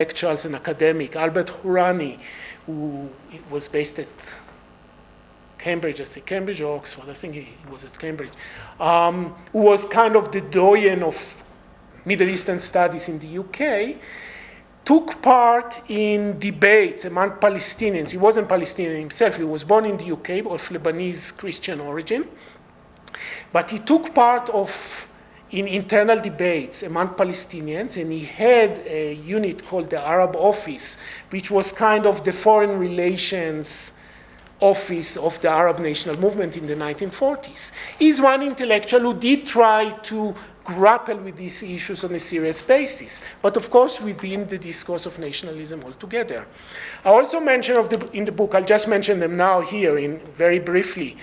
intellectuals and academic, Albert Hourani, who was based at Cambridge, I think, Cambridge or Oxford, I think he was at Cambridge, who was kind of the doyen of Middle Eastern studies in the UK, took part in debates among Palestinians. He wasn't Palestinian himself, he was born in the UK of Lebanese Christian origin, but he took part in internal debates among Palestinians, and he had a unit called the Arab Office, which was kind of the foreign relations office of the Arab national movement in the 1940s. He's one intellectual who did try to grapple with these issues on a serious basis, but of course within the discourse of nationalism altogether. I also mentioned in the book, I'll just mention them now here very briefly,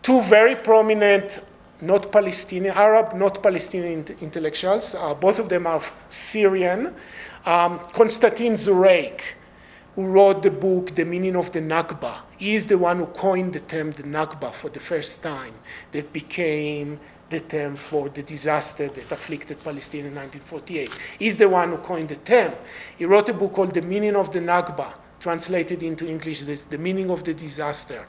two very prominent not Palestinian, Arab, not Palestinian intellectuals. Both of them are Syrian. Konstantin Zureik, who wrote the book, The Meaning of the Nakba. He is the one who coined the term the Nakba for the first time, that became the term for the disaster that afflicted Palestine in 1948. He's the one who coined the term. He wrote a book called The Meaning of the Nakba, translated into English, The Meaning of the Disaster,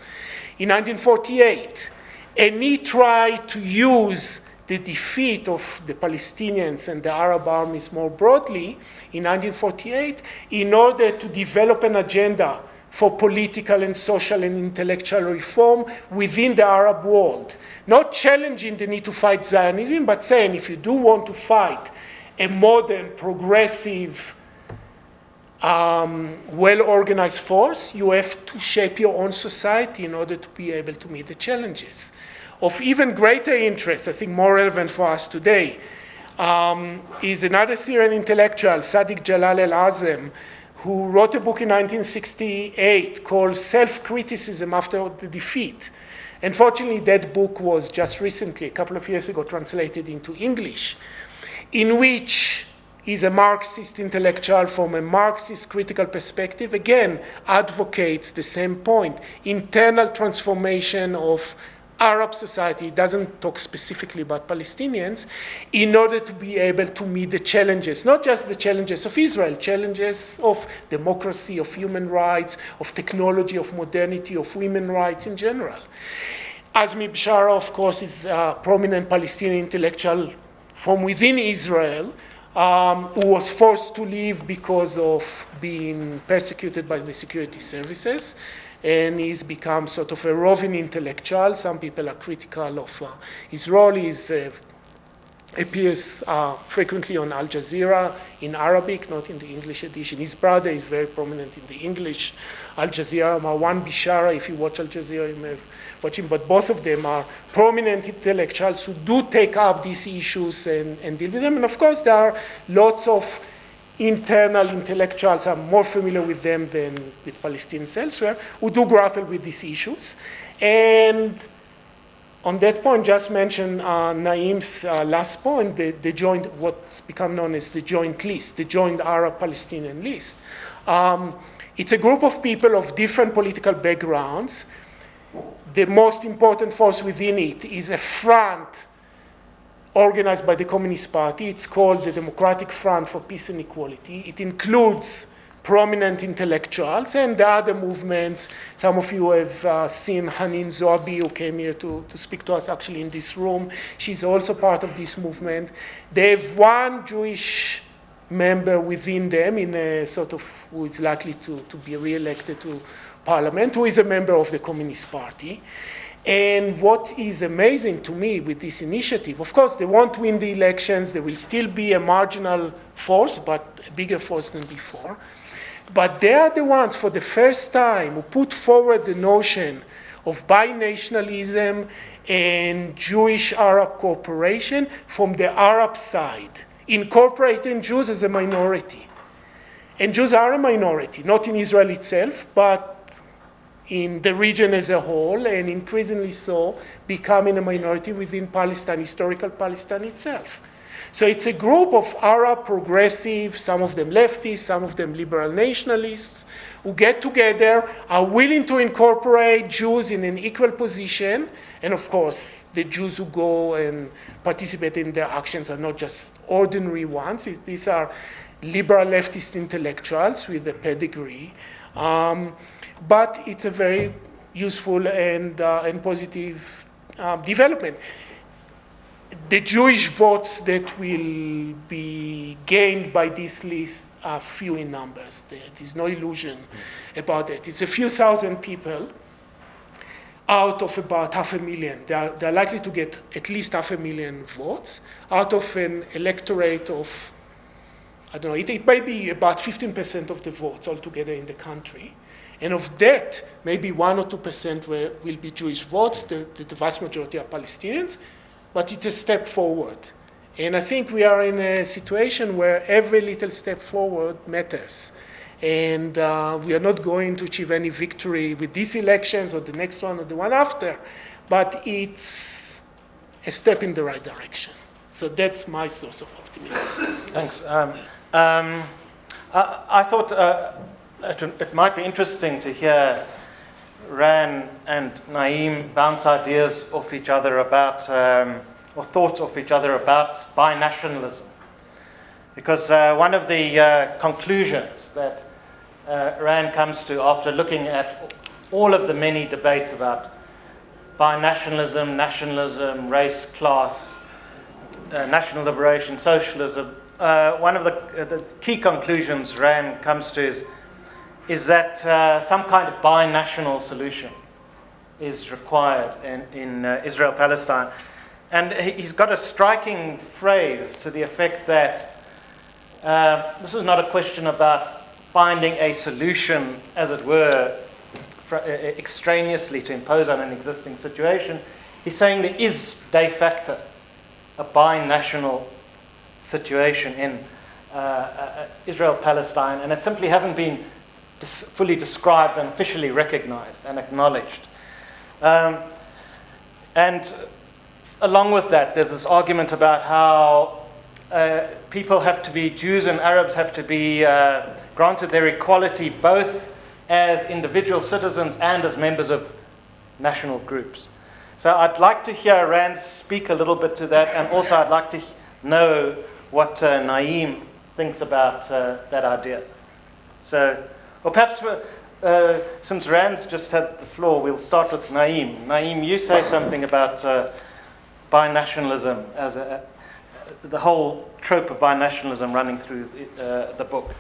in 1948. And he tried to use the defeat of the Palestinians and the Arab armies more broadly in 1948 in order to develop an agenda for political and social and intellectual reform within the Arab world. Not challenging the need to fight Zionism, but saying if you do want to fight a modern, progressive, well-organized force, you have to shape your own society in order to be able to meet the challenges. Of even greater interest, I think more relevant for us today, is another Syrian intellectual, Sadiq Jalal al-Azem, who wrote a book in 1968 called Self-Criticism After the Defeat. Unfortunately, that book was just recently, a couple of years ago, translated into English, in which he's a Marxist intellectual from a Marxist critical perspective, again, advocates the same point, internal transformation of Arab society. It doesn't talk specifically about Palestinians, in order to be able to meet the challenges, not just the challenges of Israel, challenges of democracy, of human rights, of technology, of modernity, of women's rights in general. Azmi Bishara, of course, is a prominent Palestinian intellectual from within Israel, who was forced to leave because of being persecuted by the security services. And he's become sort of a roving intellectual. Some people are critical of his role. He appears frequently on Al Jazeera in Arabic, not in the English edition. His brother is very prominent in the English Al Jazeera. Marwan Bishara, if you watch Al Jazeera, you may watch him. But both of them are prominent intellectuals who do take up these issues and deal with them. And of course, there are lots of internal intellectuals, are more familiar with them than with Palestinians elsewhere, who do grapple with these issues. And on that point, just mention Naim's last point, the joint, what's become known as the joint list, the joint Arab-Palestinian list. It's a group of people of different political backgrounds. The most important force within it is a front organized by the Communist Party. It's called the Democratic Front for Peace and Equality. It includes prominent intellectuals and the other movements. Some of you have seen Hanin Zoabi, who came here to speak to us actually in this room. She's also part of this movement. They have one Jewish member within them, in a sort of, who is likely to be re-elected to parliament, who is a member of the Communist Party. And what is amazing to me with this initiative, of course, they won't win the elections. There will still be a marginal force, but a bigger force than before. But they are the ones, for the first time, who put forward the notion of binationalism and Jewish-Arab cooperation from the Arab side, incorporating Jews as a minority. And Jews are a minority, not in Israel itself, but in the region as a whole, and increasingly so, becoming a minority within Palestine, historical Palestine itself. So it's a group of Arab progressives, some of them leftists, some of them liberal nationalists, who get together, are willing to incorporate Jews in an equal position. And of course, the Jews who go and participate in their actions are not just ordinary ones. These are liberal leftist intellectuals with a pedigree. But it's a very useful and positive development. The Jewish votes that will be gained by this list are few in numbers. There's no illusion about it. It's a few thousand people out of about 500,000. They're likely to get at least 500,000 votes out of an electorate of, I don't know, it may be about 15% of the votes altogether in the country. And of that, maybe 1 or 2% will be Jewish votes. The vast majority are Palestinians. But it's a step forward. And I think we are in a situation where every little step forward matters. And we are not going to achieve any victory with these elections or the next one or the one after. But it's a step in the right direction. So that's my source of optimism. Thanks. I thought it might be interesting to hear Ran and Naim bounce ideas off each other about, or thoughts off each other about binationalism. Because one of the conclusions that Ran comes to after looking at all of the many debates about binationalism, nationalism, race, class, national liberation, socialism, one of the key conclusions Ran comes to is that some kind of binational solution is required in Israel-Palestine. And he's got a striking phrase to the effect that this is not a question about finding a solution, as it were, extraneously to impose on an existing situation. He's saying there is de facto a binational situation in Israel-Palestine, and it simply hasn't been fully described and officially recognized and acknowledged. And along with that, there's this argument about how people have to be, Jews and Arabs have to be granted their equality both as individual citizens and as members of national groups. So I'd like to hear Rand speak a little bit to that, and also I'd like to know what Naim thinks about that idea. So, or perhaps since Rand's just had the floor, we'll start with Naim. Naim, you say something about binationalism as the whole trope of binationalism running through the book.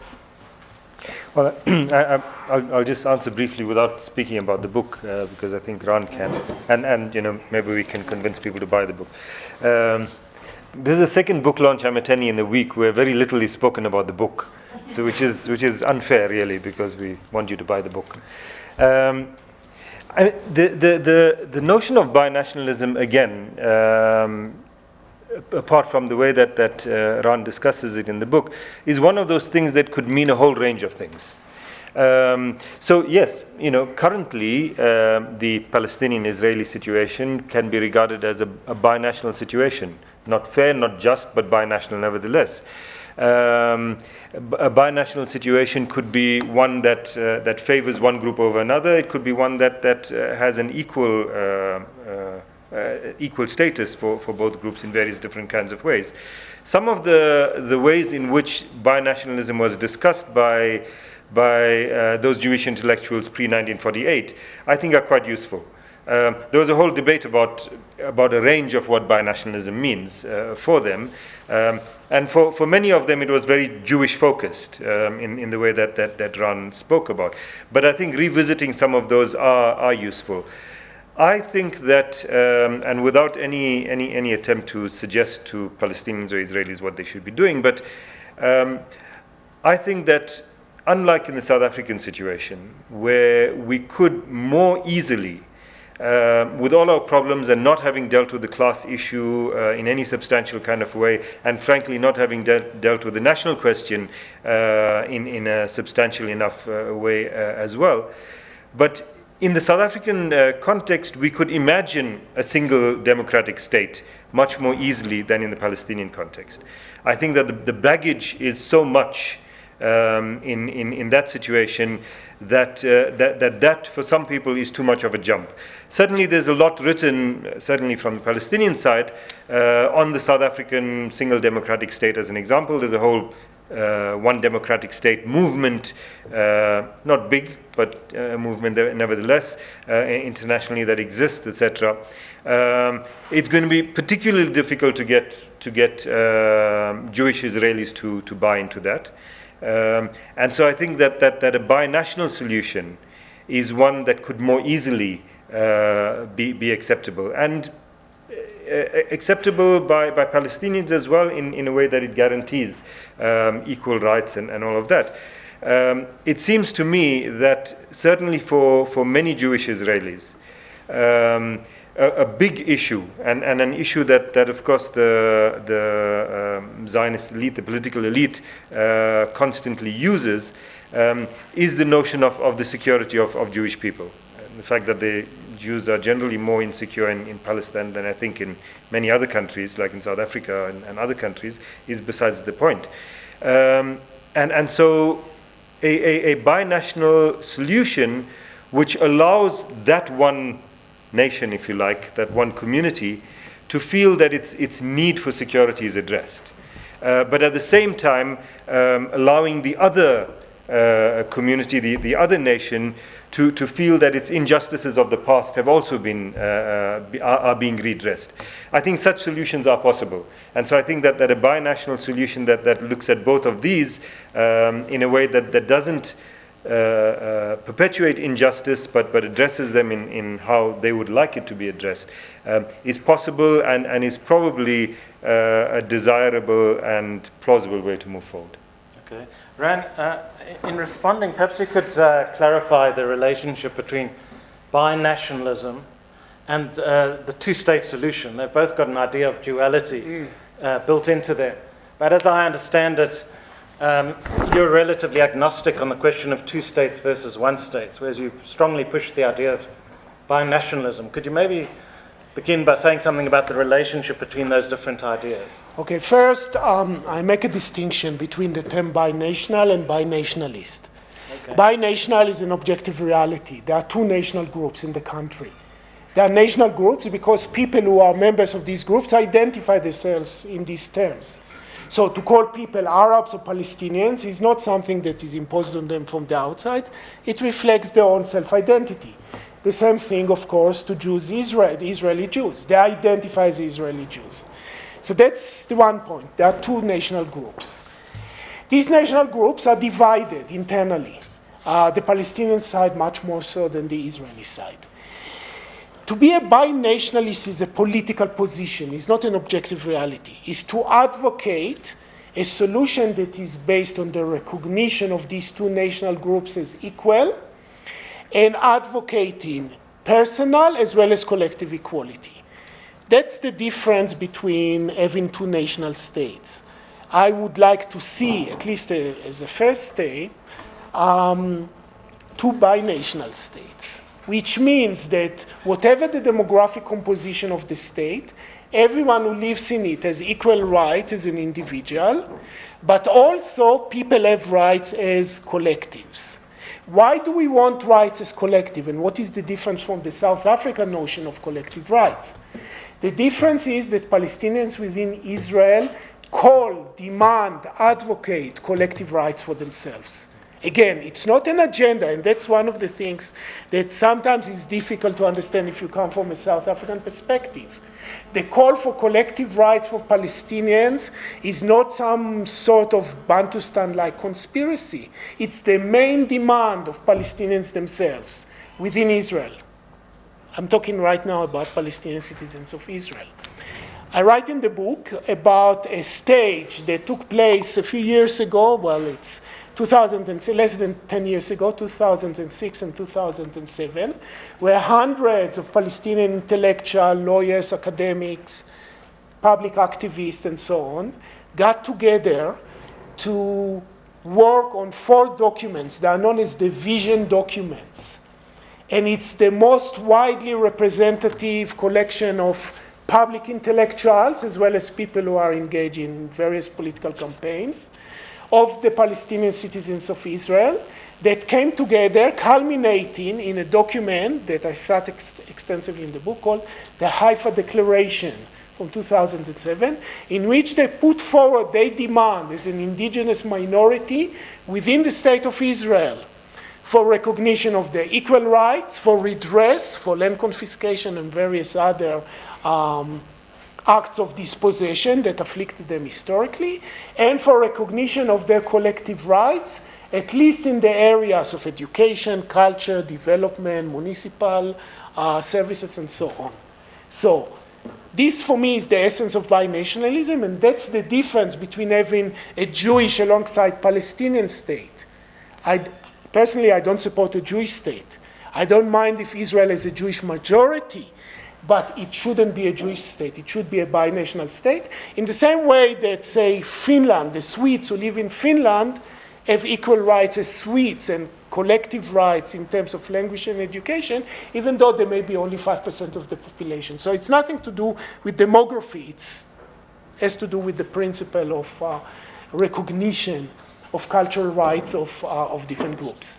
Well, I'll just answer briefly without speaking about the book, because I think Ran can, and maybe we can convince people to buy the book. This is the second book launch I'm attending in a week where very little is spoken about the book, so which is unfair really, because we want you to buy the book. The notion of binationalism again. Apart from the way that Ran discusses it in the book, is one of those things that could mean a whole range of things. So yes, currently the Palestinian-Israeli situation can be regarded as a binational situation. Not fair, not just, but binational nevertheless. A binational situation could be one that favors one group over another. It could be one that has an equal status for both groups in various different kinds of ways. Some of the ways in which binationalism was discussed by those Jewish intellectuals pre-1948, I think are quite useful. There was a whole debate about a range of what binationalism means for them, and for many of them it was very Jewish focused in the way that Ran spoke about. But I think revisiting some of those are useful. I think that, and without any attempt to suggest to Palestinians or Israelis what they should be doing, but I think that unlike in the South African situation, where we could more easily, with all our problems and not having dealt with the class issue in any substantial kind of way, and frankly not having dealt with the national question in a substantial enough way as well, but in the South African context, we could imagine a single democratic state much more easily than in the Palestinian context. I think that the baggage is so much in that situation that for some people is too much of a jump. Certainly there's a lot written, certainly from the Palestinian side, on the South African single democratic state as an example. There's a whole one democratic state movement, not big, but a movement nevertheless, internationally that exists, etc. It's going to be particularly difficult to get Jewish Israelis to buy into that. And so I think that a binational solution is one that could more easily be acceptable, and acceptable by Palestinians as well, in a way that it guarantees equal rights and all of that. It seems to me that certainly for many Jewish Israelis, a big issue, and an issue that of course the Zionist elite, the political elite, constantly uses, is the notion of the security of Jewish people. The fact that the Jews are generally more insecure in Palestine than I think in many other countries, like in South Africa and other countries, is besides the point. And so a binational solution which allows that one nation, if you like, that one community, to feel that its need for security is addressed. But at the same time, allowing the other community, the other nation, to feel that its injustices of the past have also been are being redressed. I think such solutions are possible, and so I think that a binational solution that looks at both of these in a way that doesn't perpetuate injustice, but addresses them in how they would like it to be addressed, is possible and is probably a desirable and plausible way to move forward. Okay. Ran, in responding, perhaps you could clarify the relationship between binationalism and the two-state solution. They've both got an idea of duality built into them. But as I understand it, you're relatively agnostic on the question of two states versus one state, whereas you strongly push the idea of binationalism. Could you maybe begin by saying something about the relationship between those different ideas? Okay, first, I make a distinction between the term binational and binationalist. Okay. Binational is an objective reality. There are two national groups in the country. They are national groups because people who are members of these groups identify themselves in these terms. So to call people Arabs or Palestinians is not something that is imposed on them from the outside. It reflects their own self-identity. The same thing, of course, to Jews, the Israeli Jews. They identify as Israeli Jews. So that's the one point. There are two national groups. These national groups are divided internally. The Palestinian side much more so than the Israeli side. To be a binationalist is a political position, it's not an objective reality. It's to advocate a solution that is based on the recognition of these two national groups as equal and advocating personal as well as collective equality. That's the difference between having two national states. I would like to see, at least as a first state, two binational states, which means that whatever the demographic composition of the state, everyone who lives in it has equal rights as an individual, but also people have rights as collectives. Why do we want rights as collective, and what is the difference from the South African notion of collective rights? The difference is that Palestinians within Israel call, demand, advocate collective rights for themselves. Again, it's not an agenda, and that's one of the things that sometimes is difficult to understand if you come from a South African perspective. The call for collective rights for Palestinians is not some sort of Bantustan-like conspiracy. It's the main demand of Palestinians themselves within Israel. I'm talking right now about Palestinian citizens of Israel. I write in the book about a stage that took place a few years ago. Well, it's less than 10 years ago, 2006 and 2007, where hundreds of Palestinian intellectuals, lawyers, academics, public activists, and so on, got together to work on 4 documents that are known as the vision documents. And it's the most widely representative collection of public intellectuals, as well as people who are engaged in various political campaigns, of the Palestinian citizens of Israel that came together, culminating in a document that I cite extensively in the book called the Haifa Declaration from 2007, in which they put forward, they demand, as an indigenous minority within the state of Israel, for recognition of their equal rights, for redress, for land confiscation and various other acts of dispossession that afflicted them historically, and for recognition of their collective rights, at least in the areas of education, culture, development, municipal services, and so on. So this, for me, is the essence of binationalism, and that's the difference between having a Jewish alongside Palestinian state. Personally, I don't support a Jewish state. I don't mind if Israel has a Jewish majority, but it shouldn't be a Jewish state. It should be a binational state. In the same way that, say, Finland, the Swedes who live in Finland have equal rights as Swedes and collective rights in terms of language and education, even though they may be only 5% of the population. So it's nothing to do with demography. It has to do with the principle of recognition of cultural rights of different groups.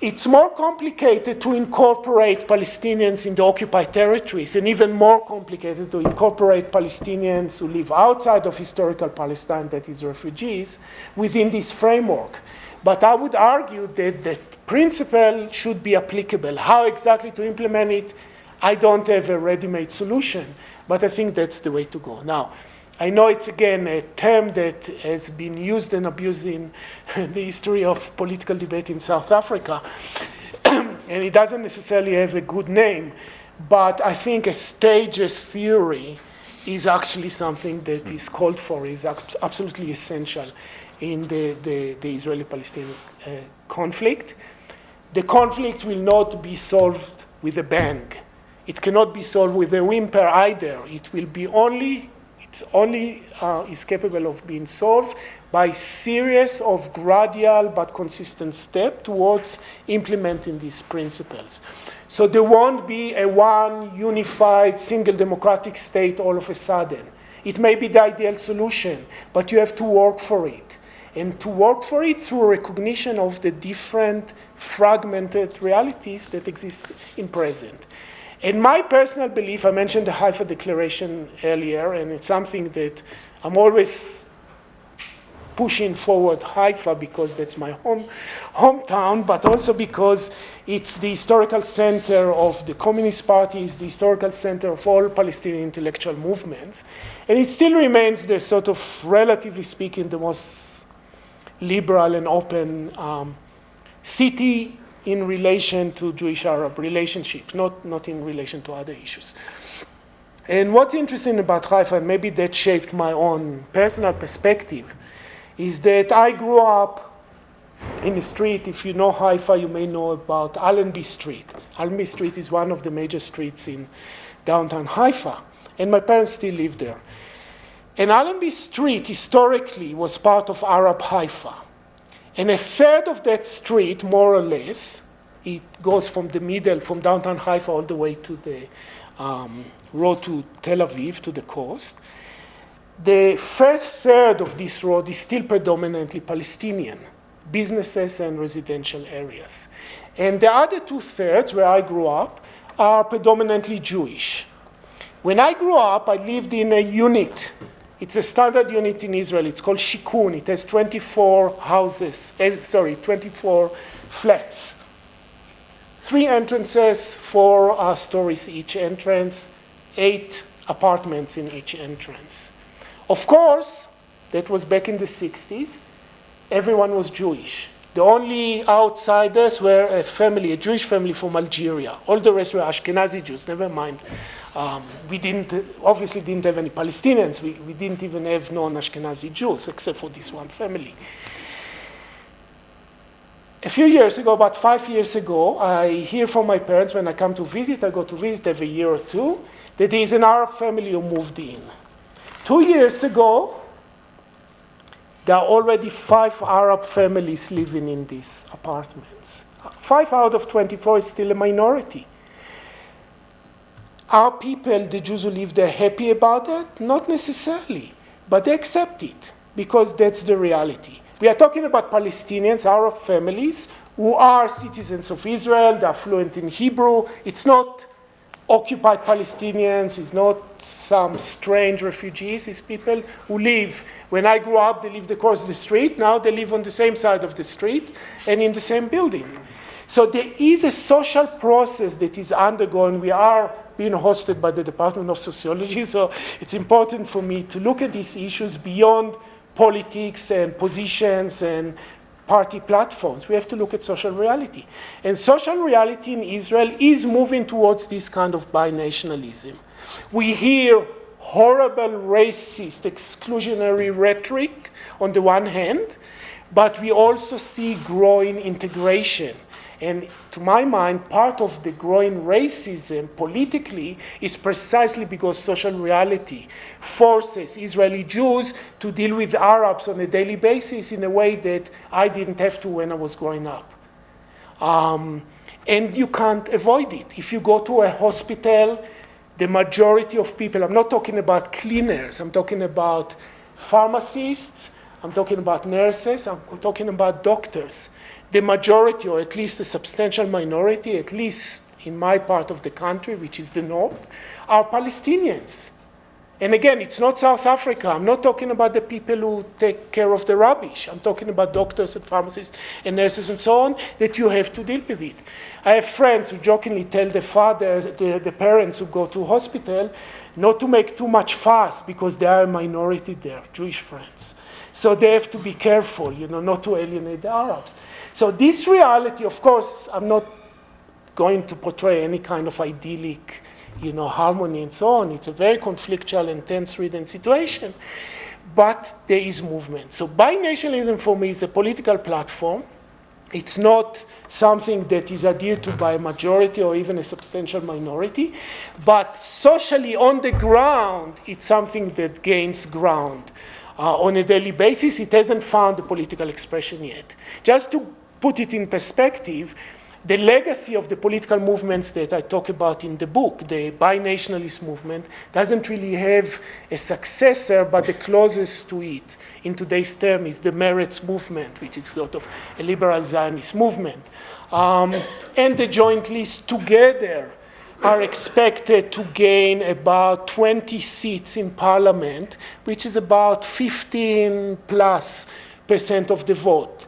It's more complicated to incorporate Palestinians in the occupied territories, and even more complicated to incorporate Palestinians who live outside of historical Palestine, that is refugees, within this framework. But I would argue that the principle should be applicable. How exactly to implement it, I don't have a ready-made solution, but I think that's the way to go. Now, I know it's, again, a term that has been used and abused in the history of political debate in South Africa, and it doesn't necessarily have a good name, but I think a stages theory is actually something that is called for, is absolutely essential in the Israeli-Palestinian conflict. The conflict will not be solved with a bang. It cannot be solved with a whimper either. It will be only is capable of being solved by series of gradual but consistent steps towards implementing these principles. So there won't be a one unified single democratic state all of a sudden. It may be the ideal solution, but you have to work for it. And to work for it through recognition of the different fragmented realities that exist in present. And my personal belief, I mentioned the Haifa Declaration earlier, and it's something that I'm always pushing forward Haifa because that's my hometown, but also because it's the historical center of the Communist Party, it's the historical center of all Palestinian intellectual movements. And it still remains the sort of, relatively speaking, the most liberal and open city in relation to Jewish-Arab relationships, not in relation to other issues. And what's interesting about Haifa, and maybe that shaped my own personal perspective, is that I grew up in a street. If you know Haifa, you may know about Allenby Street. Allenby Street is one of the major streets in downtown Haifa, and my parents still live there. And Allenby Street historically was part of Arab Haifa. And a third of that street, more or less, it goes from the middle, from downtown Haifa all the way to the road to Tel Aviv, to the coast. The first third of this road is still predominantly Palestinian, businesses and residential areas. And the other 2/3, where I grew up, are predominantly Jewish. When I grew up, I lived in a unit. It's a standard unit in Israel. It's called Shikun. It has 24 24 flats. 3 entrances, 4 stories each entrance, 8 apartments in each entrance. Of course, that was back in the 60s. Everyone was Jewish. The only outsiders were a Jewish family from Algeria. All the rest were Ashkenazi Jews, never mind. We obviously didn't have any Palestinians. We didn't even have non-Ashkenazi Jews, except for this one family. A few years ago, about 5 years ago, I hear from my parents when I come to visit, I go to visit every year or two, that there is an Arab family who moved in. 2 years ago, there are already 5 Arab families living in these apartments. 5 out of 24 is still a minority. Are people, the Jews who live there, happy about it? Not necessarily, but they accept it because that's the reality. We are talking about Palestinians, Arab families, who are citizens of Israel, they are fluent in Hebrew. It's not occupied Palestinians, it's not some strange refugees, it's people who live. When I grew up, they lived across the street. Now they live on the same side of the street and in the same building. So there is a social process that is undergoing. We are being hosted by the Department of Sociology, so it's important for me to look at these issues beyond politics and positions and party platforms. We have to look at social reality. And social reality in Israel is moving towards this kind of binationalism. We hear horrible racist, exclusionary rhetoric on the one hand, but we also see growing integration. And to my mind, part of the growing racism politically is precisely because social reality forces Israeli Jews to deal with Arabs on a daily basis in a way that I didn't have to when I was growing up. And you can't avoid it. If you go to a hospital, the majority of people, I'm not talking about cleaners, I'm talking about pharmacists, I'm talking about nurses, I'm talking about doctors. The majority, or at least a substantial minority, at least in my part of the country, which is the north, are Palestinians. And again, it's not South Africa. I'm not talking about the people who take care of the rubbish. I'm talking about doctors and pharmacists and nurses and so on, that you have to deal with it. I have friends who jokingly tell the fathers, the parents who go to hospital, not to make too much fuss because they are a minority there, Jewish friends. So they have to be careful, not to alienate the Arabs. So this reality, of course, I'm not going to portray any kind of idyllic, harmony and so on. It's a very conflictual and tense-ridden situation, but there is movement. So binationalism for me is a political platform. It's not something that is adhered to by a majority or even a substantial minority, but socially on the ground, it's something that gains ground. On a daily basis, it hasn't found a political expression yet. Just to put it in perspective, the legacy of the political movements that I talk about in the book, the binationalist movement, doesn't really have a successor, but the closest to it in today's term is the Meretz movement, which is sort of a liberal Zionist movement. And the Joint List together are expected to gain about 20 seats in parliament, which is about 15+% of the vote.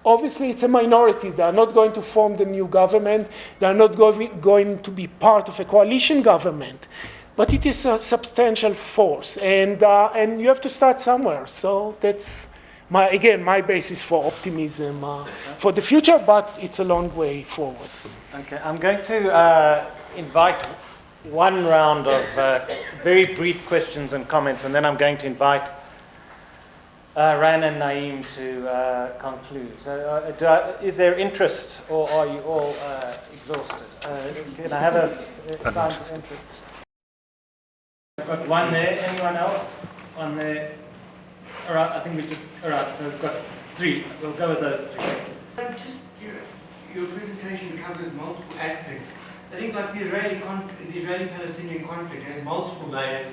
Obviously, it's a minority. They are not going to form the new government. They are not going to be part of a coalition government. But it is a substantial force. And you have to start somewhere. So that's, my basis for optimism for the future, but it's a long way forward. Okay, I'm going to invite one round of very brief questions and comments, and then I'm going to invite Ran and Naim to conclude. So is there interest, or are you all exhausted? Can I have a sign of interest? I've got one there. Anyone else? One there. All right, I think all right, so we've got three. We'll go with those three. Just your presentation covers multiple aspects. I think like the Israeli-Palestinian conflict has multiple layers: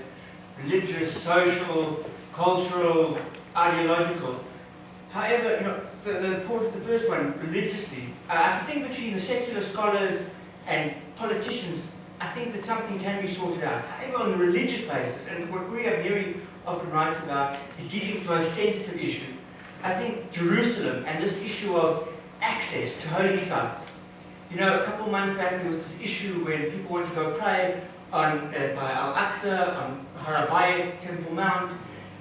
religious, social, cultural, ideological. However, the first one, religiously, I think between the secular scholars and politicians, I think that something can be sorted out. However, on the religious basis, and what we are very often writes about is dealing with a sensitive issue. I think Jerusalem and this issue of access to holy sites. A couple of months back there was this issue when people wanted to go pray by Al-Aqsa, on Harabayat, Temple Mount.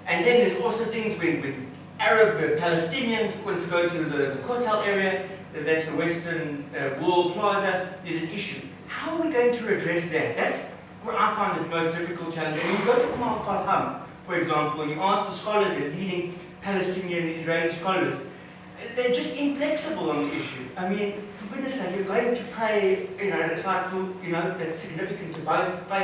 And then there's also things when Arab Palestinians want to go to the Kotel area, that's the Western Wall Plaza, there's an issue. How are we going to address that? That's where I find the most difficult challenge. And you go to Al-Qalham, for example, and you ask the scholars, the leading Palestinian and Israeli scholars, they're just inflexible on the issue. I mean, for goodness sake, you're going to pray, a cycle, that's significant to both faiths.